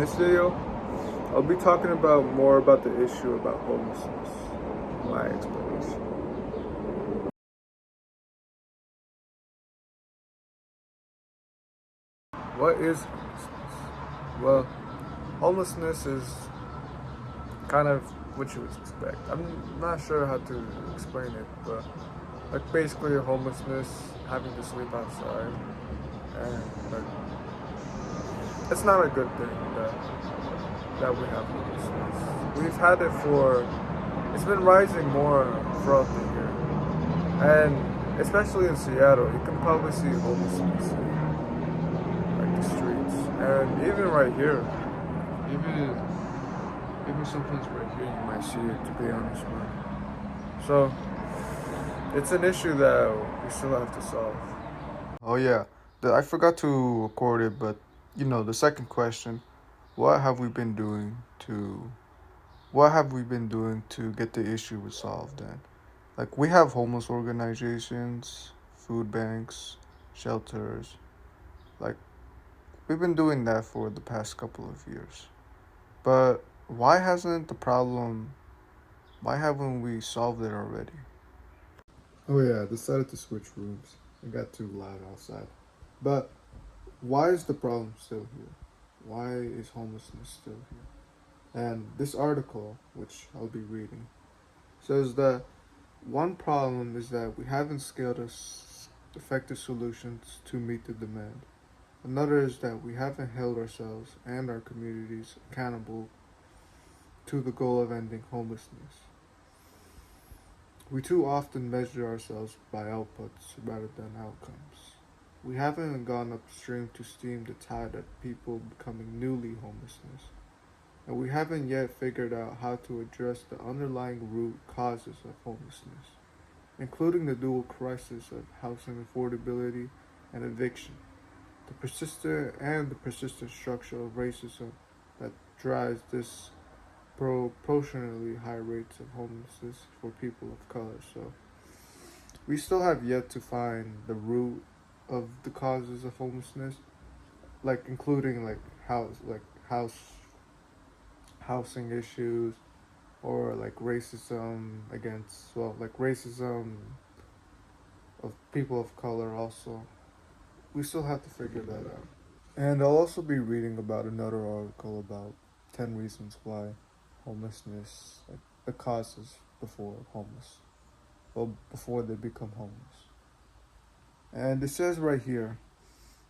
this video, I'll be talking about more about the issue about homelessness, my explanation. What is homelessness? Well, homelessness is kind of what you would expect. I'm not sure how to explain it, but like basically homelessness, having to sleep outside, and like it's not a good thing that we have homelessness. We've had it it's been rising more throughout the year, and especially in Seattle, you can probably see homelessness in like the streets, and even right here, even sometimes right here you might see it. To be honest, man. So it's an issue that we still have to solve. Oh yeah, I forgot to record it, but the second question, what have we been doing to get the issue resolved? And like we have homeless organizations, food banks, shelters. Like we've been doing that for the past couple of years. But why haven't we solved it already? Oh yeah, I decided to switch rooms. It got too loud outside. But why is the problem still here? Why is homelessness still here? And this article, which I'll be reading, says that one problem is that we haven't scaled effective solutions to meet the demand. Another is that we haven't held ourselves and our communities accountable to the goal of ending homelessness. We too often measure ourselves by outputs rather than outcomes. We haven't gone upstream to stem the tide of people becoming newly homelessness. And we haven't yet figured out how to address the underlying root causes of homelessness, including the dual crisis of housing affordability and eviction, the persistent structure of racism that drives disproportionately high rates of homelessness for people of color. So we still have yet to find the root of the causes of homelessness, like including housing issues, or like racism of people of color also. We still have to figure that out. And I'll also be reading about another article about 10 reasons why homelessness, like the causes before they become homeless. And it says right here,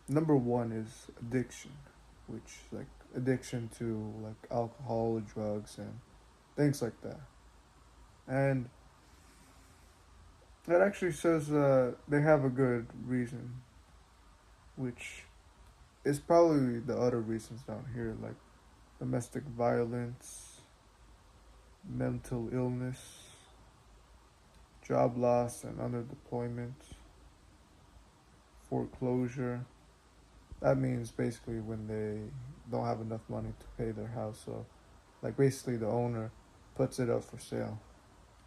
number one is addiction, which like addiction to like alcohol, drugs, and things like that. And that actually says they have a good reason, which is probably the other reasons down here, like domestic violence, mental illness, job loss and underdeployment, foreclosure. That means basically when they don't have enough money to pay their house, so like basically the owner puts it up for sale,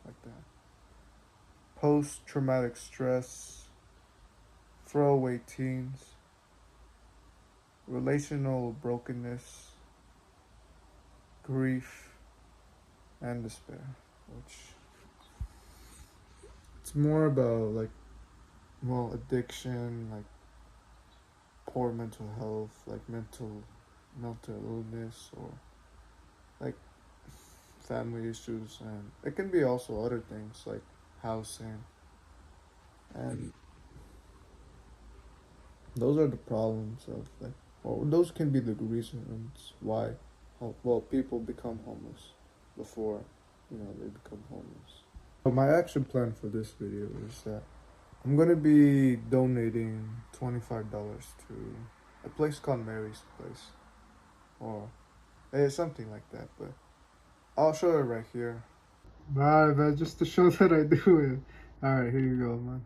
like that. Post-traumatic stress, throwaway teens, relational brokenness, grief, and despair, which it's more about addiction, like poor mental health, like mental illness, or like family issues, and it can be also other things like housing, and those are the problems of those can be the reasons why people become homeless before they become homeless. So my action plan for this video is that I'm gonna be donating $25 to a place called Mary's Place, or something like that. But I'll show it right here. Alright, man, just to show that I do it. Alright, here you go, man.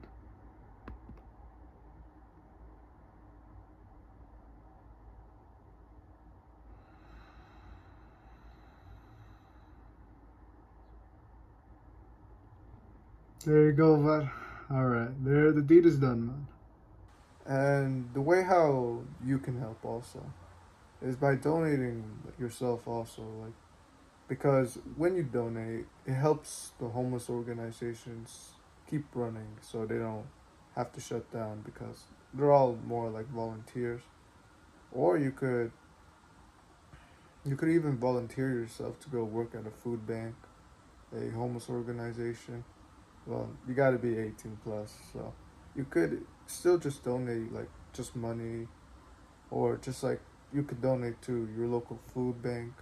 There you go, man. Alright, there, the deed is done, man. And the way how you can help also is by donating yourself also, like, because when you donate, it helps the homeless organizations keep running so they don't have to shut down because they're all more like volunteers. Or you could even volunteer yourself to go work at a food bank, a homeless organization. Well, you got to be 18 plus, so you could still just donate like just money, or just like you could donate to your local food bank,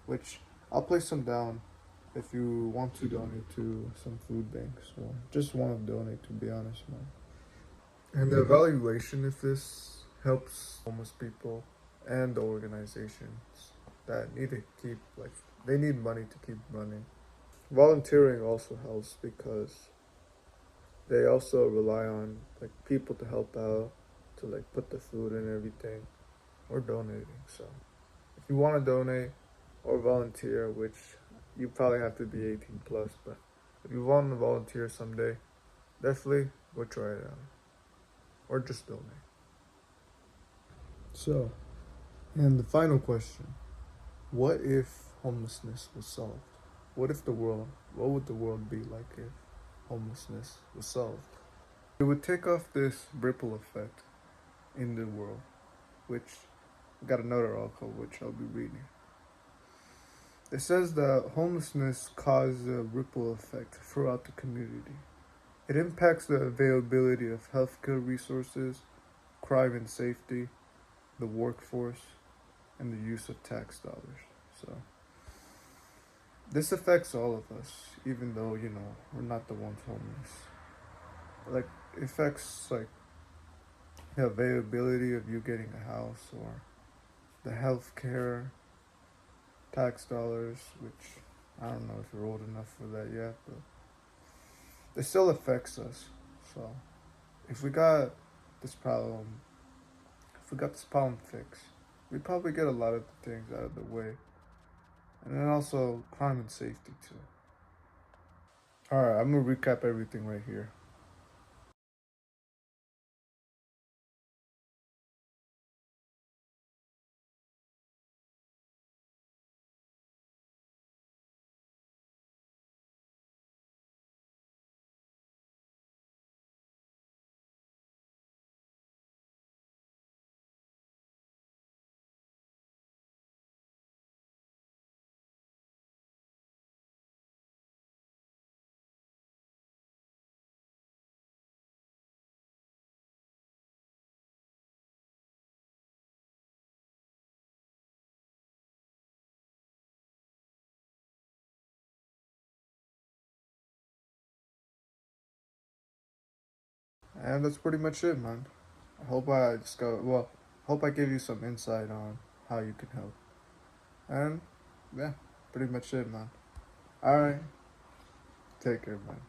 which I'll place some down if you want to donate to some food banks or just want to donate, to be honest, man. And the evaluation, if this helps homeless people and the organizations that need to keep, like, they need money to keep running. Volunteering also helps because they also rely on like people to help out, to like put the food and everything, or donating. So if you want to donate or volunteer, which you probably have to be 18 plus, but if you want to volunteer someday, definitely go try it out or just donate. So, and the final question: what if homelessness was solved? What would the world be like if homelessness was solved? It would take off this ripple effect in the world, which I got another article which I'll be reading. It says that homelessness causes a ripple effect throughout the community. It impacts the availability of healthcare resources, crime and safety, the workforce, and the use of tax dollars. So this affects all of us, even though, we're not the ones homeless. Like, it affects like the availability of you getting a house, or the healthcare, tax dollars, which I don't know if you're old enough for that yet, but it still affects us. So if we got this problem, if we got this problem fixed, we'd probably get a lot of the things out of the way. And then also crime and safety too. Alright, I'm gonna recap everything right here. And that's pretty much it, man. I hope I just got, well, hope I gave you some insight on how you can help. And yeah, pretty much it, man. Alright, take care, man.